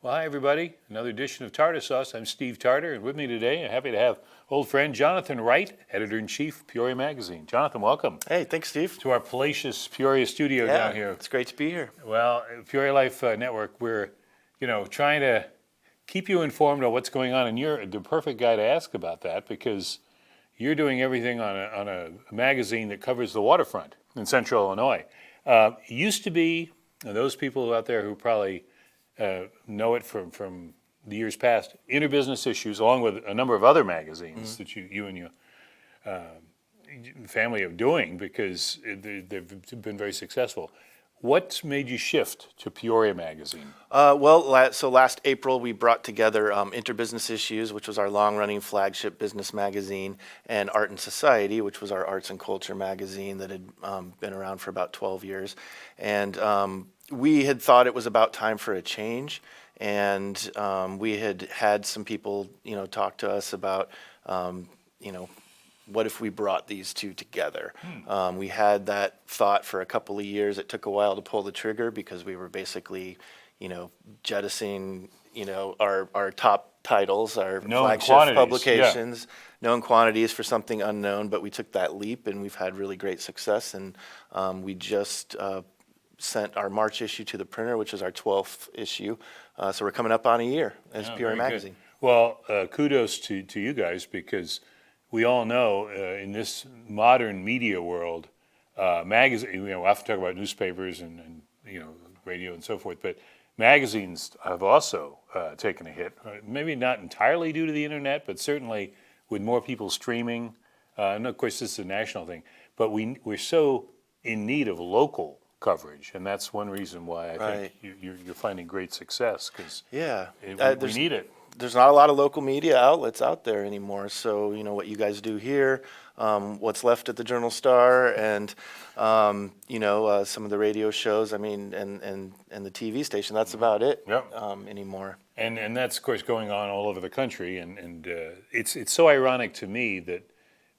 Well, hi, everybody. Another edition of Tarter Sauce. I'm Steve Tarter, and with me today, I'm happy to have old friend Jonathan Wright, editor-in-chief, Peoria Magazine. Jonathan, welcome Hey, thanks, Steve. to our palatial Peoria studio down here. It's great to be here. Well, Peoria Life Network, we're, trying to keep you informed on what's going on, and you're the perfect guy to ask about that because you're doing everything on a magazine that covers the waterfront in central Illinois. It used to be, and those people out there who probably know it from the years past, Interbusiness Issues, along with a number of other magazines that you and your family are doing because they've been very successful. What made you shift to Peoria Magazine? So last April we brought together Interbusiness Issues, which was our long-running flagship business magazine, and Art and Society, which was our arts and culture magazine that had been around for about 12 years. And we had thought it was about time for a change, and we had some people, talk to us about, what if we brought these two together? We had that thought for a couple of years. It took a while to pull the trigger because we were basically, jettisoning, our top titles, our Known flagship quantities, publications, known quantities for something unknown. But we took that leap, and we've had really great success. And we just sent our March issue to the printer, which is our 12th issue. So we're coming up on a year as Peoria Magazine. Well, kudos to you guys because we all know in this modern media world, magazine. We often talk about newspapers and radio and so forth, but magazines have also taken a hit. Maybe not entirely due to the internet, but certainly with more people streaming. And of course, this is a national thing, but we're so in need of local coverage, and that's one reason why I think you're finding great success because we need it. There's not a lot of local media outlets out there anymore. So, what you guys do here, what's left at the Journal-Star, and, some of the radio shows, and the TV station, that's about it anymore. And that's, of course, going on all over the country. And it's so ironic to me that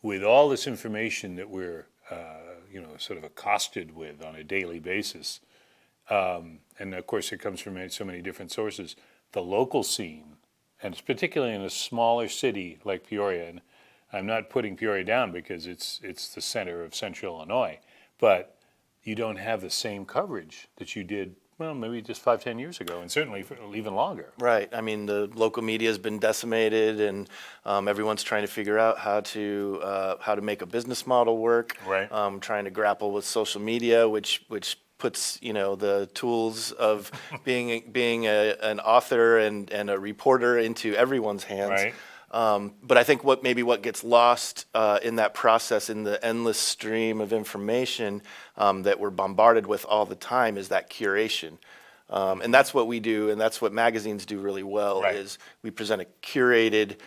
with all this information that we're, sort of accosted with on a daily basis, and, of course, it comes from so many different sources, the local scene, and it's particularly in a smaller city like Peoria, and I'm not putting Peoria down because it's the center of central Illinois, but you don't have the same coverage that you did, well, maybe just 5-10 years ago, and certainly for even longer. Right. The local media has been decimated, and everyone's trying to figure out how to make a business model work. Right. Trying to grapple with social media, which puts the tools of being an author and a reporter into everyone's hands. Right. But I think what gets lost in that process, in the endless stream of information that we're bombarded with all the time, is that curation. And that's what we do, and that's what magazines do really well. Right. Is we present a curated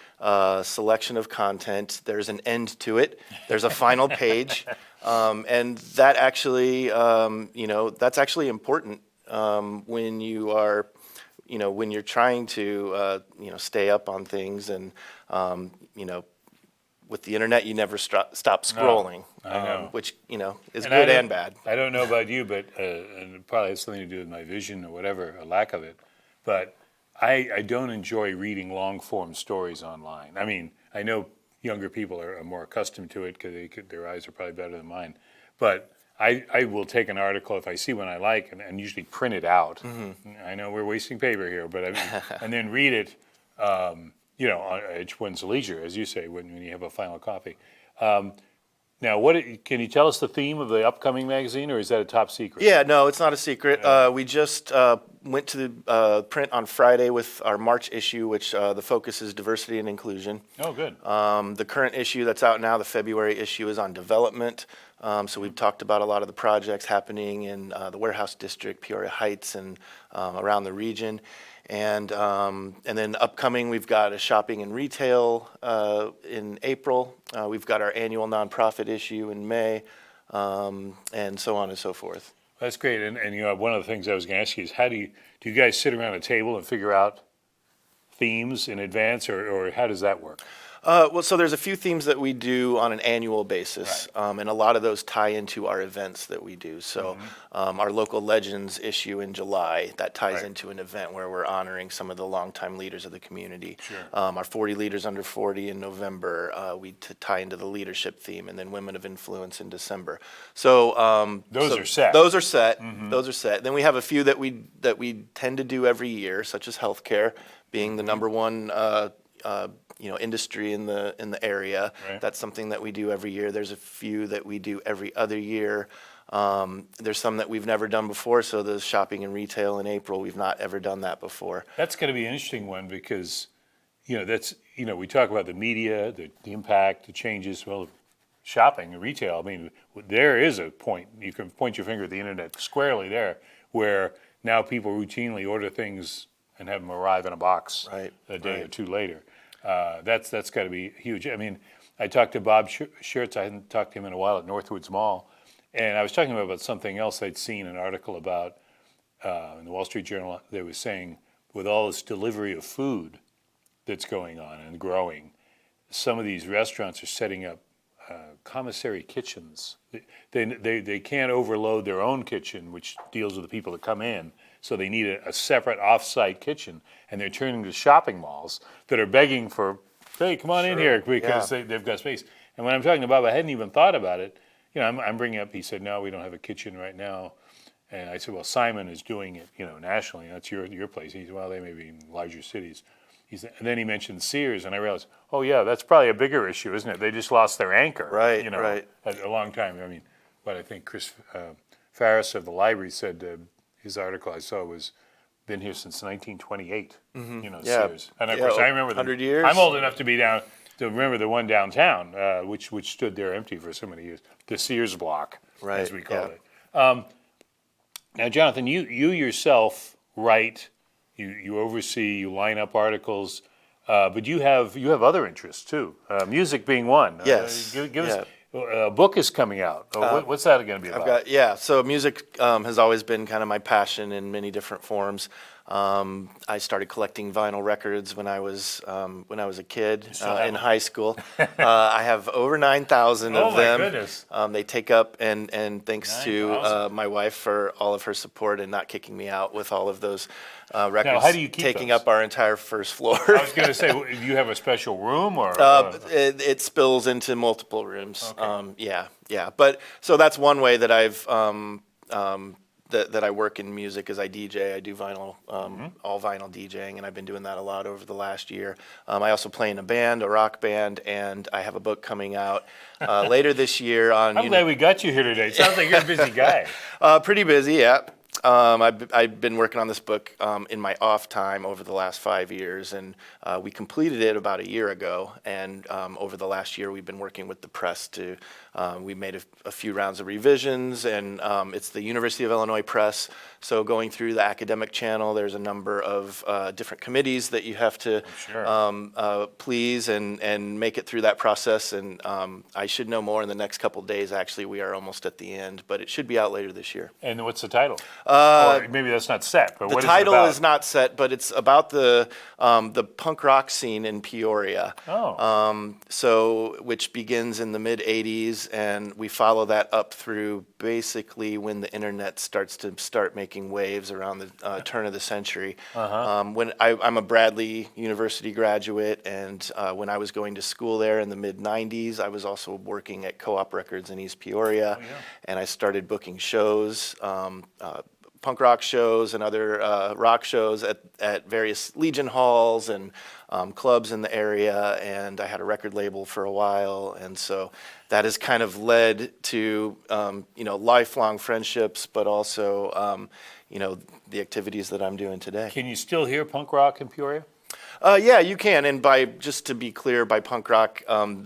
selection of content. There's an end to it. There's a final page. And that actually, that's actually important when you are, when you're trying to, stay up on things. And, with the internet, you never stop scrolling, I know. which, is good and bad. I don't know about you, but and it probably has something to do with my vision or whatever, a lack of it. But I don't enjoy reading long-form stories online. I know younger people are more accustomed to it because their eyes are probably better than mine. But I will take an article if I see one I like and usually print it out. I know we're wasting paper here, but and then read it, at one's leisure, as you say, when you have a final copy. Now, can you tell us the theme of the upcoming magazine, or is that a top secret? Yeah, no, it's not a secret. We just went to the print on Friday with our March issue, which the focus is diversity and inclusion. Oh, good. The current issue that's out now, the February issue, is on development. So we've talked about a lot of the projects happening in the Warehouse District, Peoria Heights, and around the region. And then upcoming, we've got a shopping and retail in April. We've got our annual nonprofit issue in May, and so on and so forth. That's great. And one of the things I was going to ask you is do you guys sit around a table and figure out themes in advance, or how does that work? Well, so there's a few themes that we do on an annual basis, and a lot of those tie into our events that we do. So our local legends issue in July, that ties Right. into an event where we're honoring some of the longtime leaders of the community. Sure. Our 40 Leaders Under 40 in November, we tie into the leadership theme, and then Women of Influence in December. So Those are set. Those are set. Those are set. Then we have a few that we tend to do every year, such as healthcare being the number one industry in the area. Right. That's something that we do every year. There's a few that we do every other year. There's some that we've never done before. So the shopping and retail in April, we've not ever done that before. That's going to be an interesting one because, we talk about the media, the impact, the changes. Well, shopping and retail, I mean, there is a point, you can point your finger at the internet squarely there, where now people routinely order things and have them arrive in a box a day or two later. That's got to be huge. I mean, I talked to Bob Schertz. I hadn't talked to him in a while at Northwoods Mall, and I was talking about something else I'd seen an article about in the Wall Street Journal. They was saying with all this delivery of food that's going on and growing, some of these restaurants are setting up commissary kitchens. They can't overload their own kitchen, which deals with the people that come in. So they need a separate off-site kitchen, and they're turning to shopping malls that are begging for, hey, come on in here because they've got space. And when I'm talking to Bob, I hadn't even thought about it. I'm bringing up. He said, no, we don't have a kitchen right now. And I said, well, Simon is doing it, nationally. That's your place. He said, well, they may be in larger cities. He said, and then he mentioned Sears, and I realized, oh yeah, that's probably a bigger issue, isn't it? They just lost their anchor, Right. a long time. I mean, but I think Chris Farris of the library said his article I saw was been here since 1928. Sears, and of course I remember 100 years. I'm old enough to remember the one downtown, which stood there empty for so many years, the Sears block, as we called it. Now, Jonathan, you yourself write. You oversee, you line up articles, but you have other interests too. Music being one. Yes. Give us a book is coming out. What's that going to be about? So music has always been kind of my passion in many different forms. I started collecting vinyl records when I was a kid in high school. I have over 9,000 of them. Oh my goodness! They take up and thanks to my wife for all of her support and not kicking me out with all of those records. Now, how do you keep taking those? up our entire first floor? I was going to say, do you have a special room or? It spills into multiple rooms. Okay. But so that's one way that I've that I work in music is I DJ. I do vinyl, all vinyl DJing, and I've been doing that a lot over the last year. I also play in a band, a rock band, and I have a book coming out later this year on. I'm glad we got you here today. It sounds like you're a busy guy. Pretty busy, yeah. I've been working on this book in my off time over the last 5 years, and we completed it about a year ago. And over the last year, we've been working with the press to. We made a few rounds of revisions, and it's the University of Illinois Press. So going through the academic channel, there's a number of different committees that you have to please and make it through that process. And I should know more in the next couple days. Actually, we are almost at the end, but it should be out later this year. And what's the title? Or maybe that's not set. But the what title is it about? is not set, but it's about the punk rock scene in Peoria. So which begins in the mid '80s, and we follow that up through basically when the internet starts making waves around the turn of the century. When I'm a Bradley University graduate, and when I was going to school there in the mid '90s, I was also working at Co-op Records in East Peoria, and I started booking shows. Punk rock shows and other rock shows at various Legion halls and clubs in the area, and I had a record label for a while, and so that has kind of led to lifelong friendships, but also the activities that I'm doing today. Can you still hear punk rock in Peoria? Yeah, you can, and just to be clear, by punk rock, I'm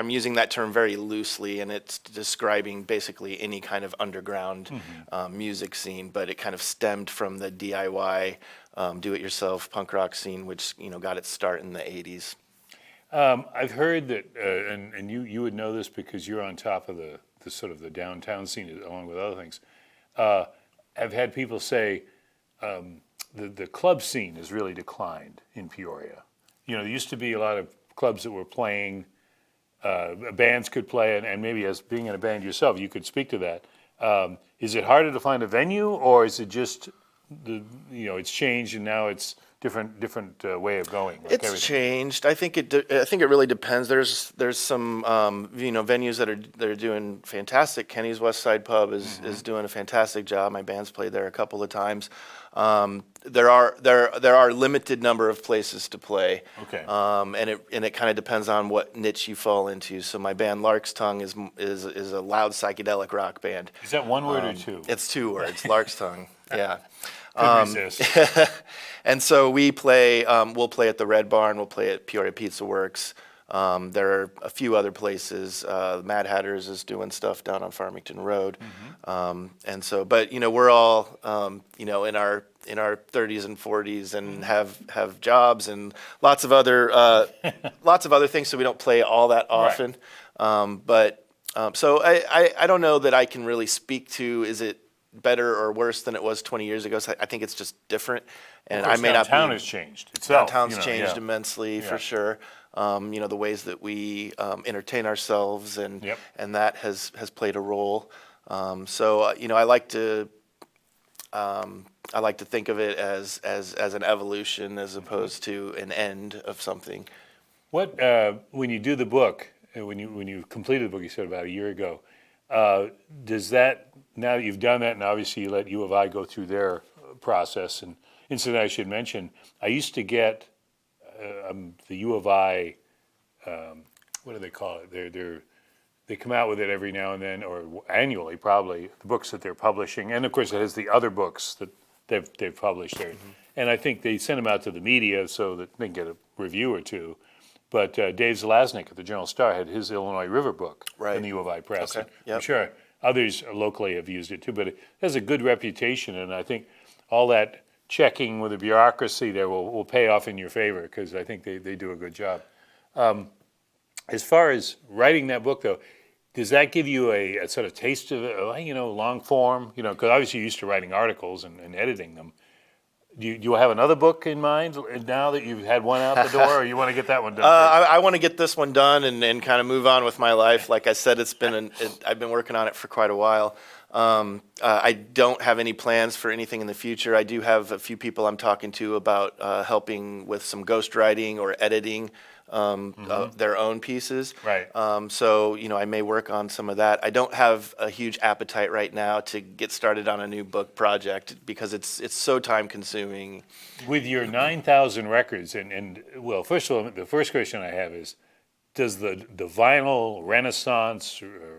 using that term very loosely, and it's describing basically any kind of underground music scene, but it kind of stemmed from the DIY, do-it-yourself punk rock scene, which got its start in the '80s. I've heard that, and you would know this because you're on top of the sort of the downtown scene along with other things. I've had people say. The club scene has really declined in Peoria. There used to be a lot of clubs that were playing, bands could play, and maybe as being in a band yourself, you could speak to that. Is it harder to find a venue, or is it just it's changed and now it's different way of going? Like It's everything. changed. I think I think it really depends. There's some venues that are doing fantastic. Kenny's West Side Pub is doing a fantastic job. My band's played there a couple of times. There are limited number of places to play. Okay. And it kind of depends on what niche you fall into. So my band Lark's Tongue is a loud psychedelic rock band. Is that one word or two? It's 2 words. Lark's Tongue. Yeah. Couldn't resist. And so we'll play at the Red Barn, we'll play at Peoria Pizza Works. There are a few other places. Mad Hatters is doing stuff down on Farmington Road. And so, but we're all in our 30s and 40s and have jobs and lots of other things, so we don't play all that often. So I don't know that I can really speak to, is it better or worse than it was 20 years ago? So I think it's just different, and I may not be. Downtown has changed itself. Downtown's changed immensely for sure. The ways that we entertain ourselves and that has played a role. So I like to think of it as an evolution as opposed to an end of something. What when you do the book, when you completed the book, you said about a year ago, does that, now that you've done that, and obviously you let U of I go through their process, and incidentally I should mention, I used to get the U of I, what do they call it? They come out with it every now and then, or annually probably, the books that they're publishing, and of course it has the other books that they've published there. And I think they send them out to the media so that they can get a review or two. But Dave Zelaznik at the Journal-Star had his Illinois River book in the U of I press. Okay. I'm sure others locally have used it too, but it has a good reputation, and I think all that checking with the bureaucracy there will pay off in your favor, because I think they do a good job. As far as writing that book, though, does that give you a sort of taste of it, long form? Because obviously you're used to writing articles and editing them. Do you have another book in mind now that you've had one out the door, or you want to get that one done first? I want to get this one done and kind of move on with my life. Like I said, I've been working on it for quite a while. I don't have any plans for anything in the future. I do have a few people I'm talking to about helping with some ghostwriting or editing their own pieces. Right. So I may work on some of that. I don't have a huge appetite right now to get started on a new book project because it's so time consuming. With your 9,000 records, and well, first of all, the first question I have is, does the vinyl renaissance, or,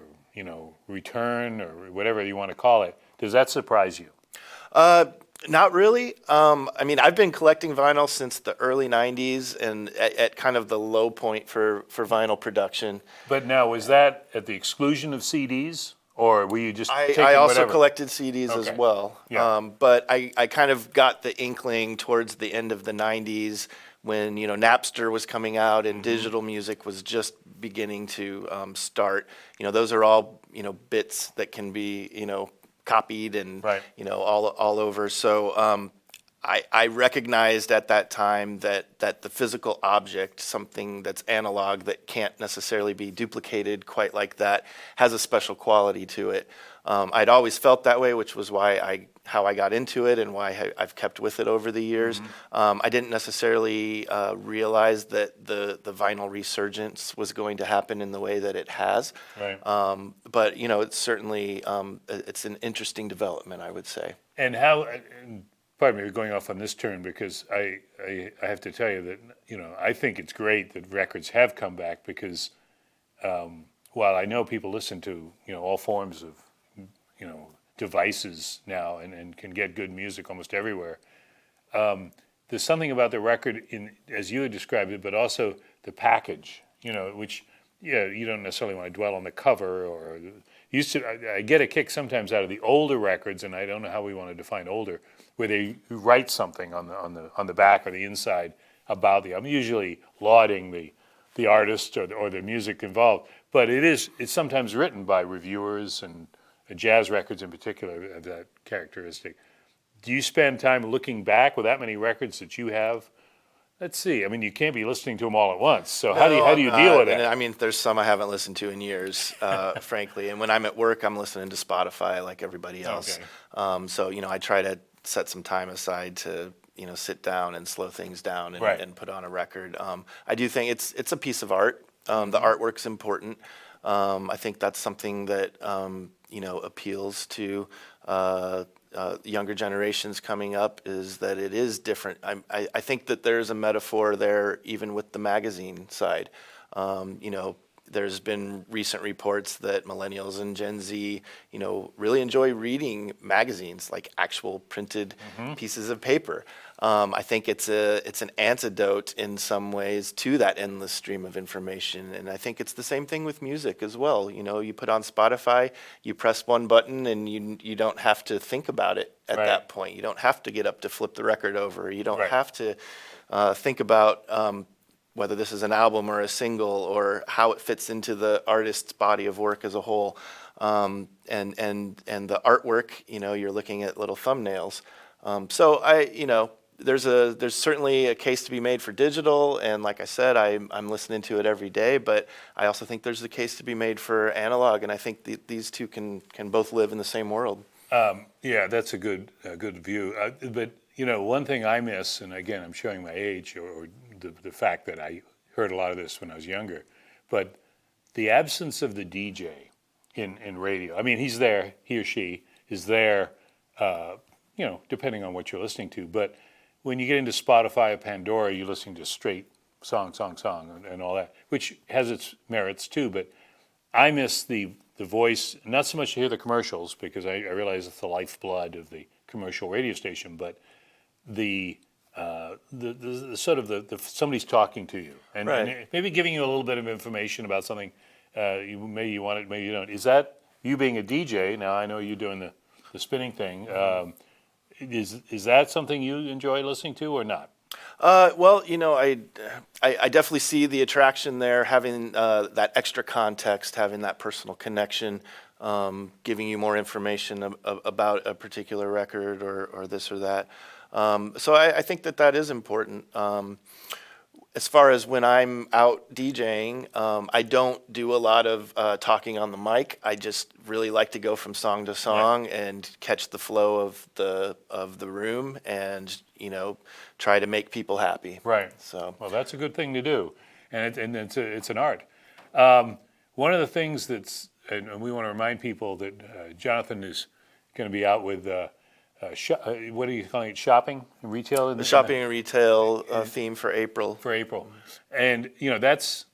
return, or whatever you want to call it, does that surprise you? Not really. I've been collecting vinyl since the early 90s and at kind of the low point for vinyl production. But now, was that at the exclusion of CDs, or were you just taking I also whatever? collected CDs as well. Yeah. But I kind of got the inkling towards the end of the 90s when, Napster was coming out and digital music was just beginning to start. Those are all, bits that can be, copied and all over. So I recognized at that time that the physical object, something that's analog that can't necessarily be duplicated quite like that, has a special quality to it. I'd always felt that way, which was how I got into it and why I've kept with it over the years. I didn't necessarily realize that the vinyl resurgence was going to happen in the way that it has. Right. But it's certainly it's an interesting development, I would say. And how? Pardon me, we're going off on this turn, because I have to tell you that I think it's great that records have come back, because while I know people listen to all forms of devices now and can get good music almost everywhere, there's something about the record, as you had described it, but also the package, which you don't necessarily want to dwell on the cover, or I get a kick sometimes out of the older records, and I don't know how we want to define older, where they write something on the back or the inside about the album, usually lauding the artist or the music involved. But it's sometimes written by reviewers, and jazz records in particular have that characteristic. Do you spend time looking back with that many records that you have let's see. I mean, you can't be listening to them all at once. So how do you deal with And that? I mean, there's some I haven't listened to in years, frankly. And when I'm at work, I'm listening to Spotify like everybody else. Okay. So I try to set some time aside to sit down and slow things down and, Right. and put on a record. I do think it's a piece of art. The artwork's important. I think that's something that appeals to younger generations coming up, is that it is different. I think that there's a metaphor there even with the magazine side. There's been recent reports that millennials and Gen Z, really enjoy reading magazines, like actual printed pieces of paper. I think it's an antidote in some ways to that endless stream of information, and I think it's the same thing with music as well. You put on Spotify, you press one button, and you don't have to think about it at Right. that point. You don't have to get up to flip the record over. You don't Right. have to think about whether this is an album or a single, or how it fits into the artist's body of work as a whole. And the artwork, you're looking at little thumbnails. So there's certainly a case to be made for digital, and like I said, I'm listening to it every day. But I also think there's a case to be made for analog, and I think these two can both live in the same world. Yeah, that's a good view. But one thing I miss, and again, I'm showing my age, or the fact that I heard a lot of this when I was younger, but the absence of the DJ in radio. I mean, he's there, he or she is there, depending on what you're listening to. But when you get into Spotify or Pandora, you're listening to straight song, and all that, which has its merits too. But I miss the voice, not so much to hear the commercials, because I realize it's the lifeblood of the commercial radio station, but the sort of the somebody's talking to you, and, Right. and maybe giving you a little bit of information about something. Maybe you want it, maybe you don't. Is that you being a DJ? Now I know you're doing the spinning thing. Is that something you enjoy listening to or not? Well, I definitely see the attraction there, having that extra context, having that personal connection, giving you more information about a particular record or this or that. So I think that is important. As far as when I'm out DJing, I don't do a lot of talking on the mic. I just really like to go from song to song and catch the flow of the room, and try to make people happy. Right. So Well, that's a good thing to do, and it's an art. One of the things and we want to remind people that Jonathan is going to be out with what are you calling it? Shopping and retail. In the shopping and retail theme for April. for April, and that's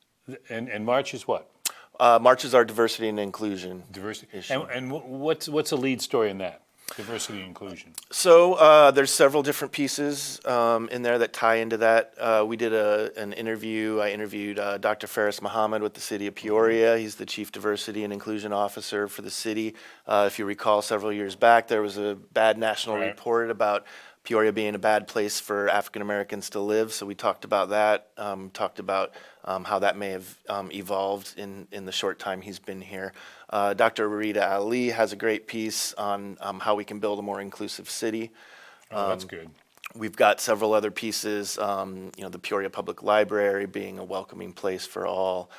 and March is what? March is our diversity and inclusion. Diversity. issue. And what's a lead story in that? Diversity and inclusion. So there's several different pieces in there that tie into that. We did an interview. I interviewed Dr. Faris Muhammad with the city of Peoria. He's the Chief Diversity and Inclusion Officer for the city. If you recall, several years back, there was a bad national Right. report about Peoria being a bad place for African Americans to live. So we talked about that, talked about how that may have evolved in the short time he's been here. Dr. Rita Ali has a great piece on how we can build a more inclusive city. Oh, that's good. We've got several other pieces, the Peoria Public Library being a welcoming place for all.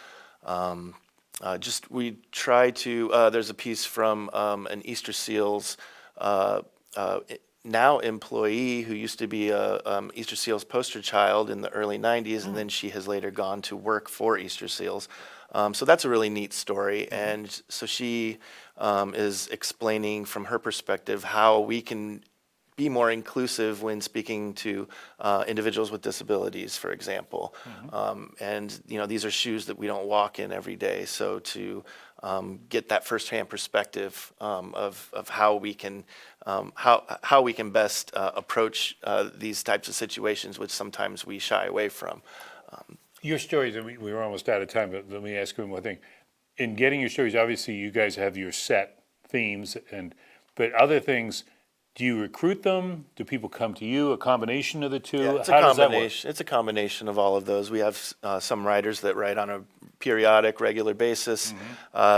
We try to, there's a piece from an Easter Seals now employee who used to be a Easter Seals poster child in the early 90s, and then she has later gone to work for Easter Seals. So that's a really neat story. And so she is explaining from her perspective how we can be more inclusive when speaking to individuals with disabilities, for example. And these are shoes that we don't walk in every day. So to get that firsthand perspective of how we can best approach these types of situations, which sometimes we shy away from. Your stories, and we were almost out of time, but let me ask you one more thing. In getting your stories, obviously you guys have your set themes, but other things, do you recruit them? Do people come to you? A combination of the two? Yeah, it's How a does that work? combination. It's a combination of all of those. We have some writers that write on a periodic, regular basis.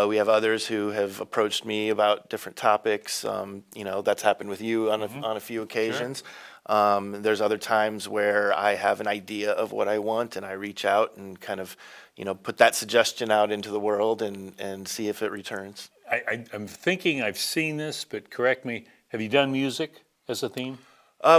We have others who have approached me about different topics. That's happened with you on a few occasions. There's other times where I have an idea of what I want and I reach out and kind of, put that suggestion out into the world and see if it returns. I'm thinking I've seen this, but correct me. Have you done music as a theme?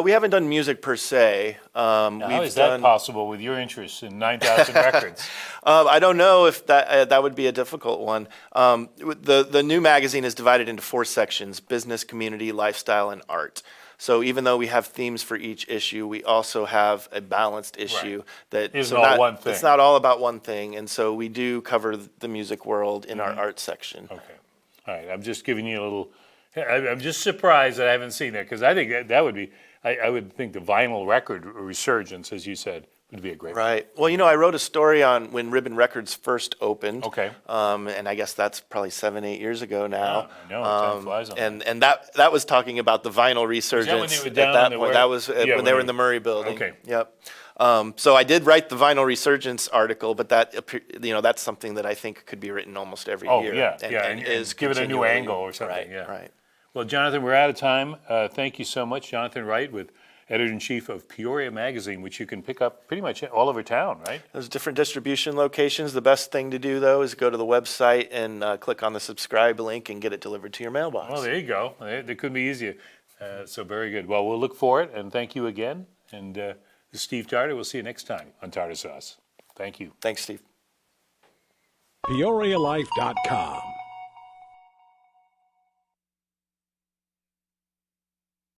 We haven't done music per se. How is that possible with your interest in 9,000 records? I don't know if that would be a difficult one. The new magazine is divided into 4 sections: business, community, lifestyle, and art. So even though we have themes for each issue, we also have a balanced issue that isn't all one thing. It's not all about one thing, and so we do cover the music world in our art section. Okay. All right. I'm just giving you a little. I'm just surprised that I haven't seen that, because I think that would be. I would think the vinyl record resurgence, as you said, would be a great. Right. Well, I wrote a story on when Ribbon Records first opened. Okay. And I guess that's probably 7-8 years ago now. I know. Time flies on that. And that was talking about the vinyl resurgence when they were down at that in point. the That was when they were in the Murray building. Okay. Yep. So I did write the vinyl resurgence article, but that's something that I think could be written almost every year. And is give it a new continually- angle or something. Right. Yeah. Right. Well, Jonathan, we're out of time. Thank you so much, Jonathan Wright, with Editor-in-Chief of Peoria Magazine, which you can pick up pretty much all over town, right? There's different distribution locations. The best thing to do, though, is go to the website and click on the subscribe link and get it delivered to your mailbox. Well, there you go. It couldn't be easier. So very good. Well, we'll look for it, and thank you again. And this is Steve Tarter. We'll see you next time on Tarter Sauce. Thank you. Thanks, Steve. PeoriaLife.com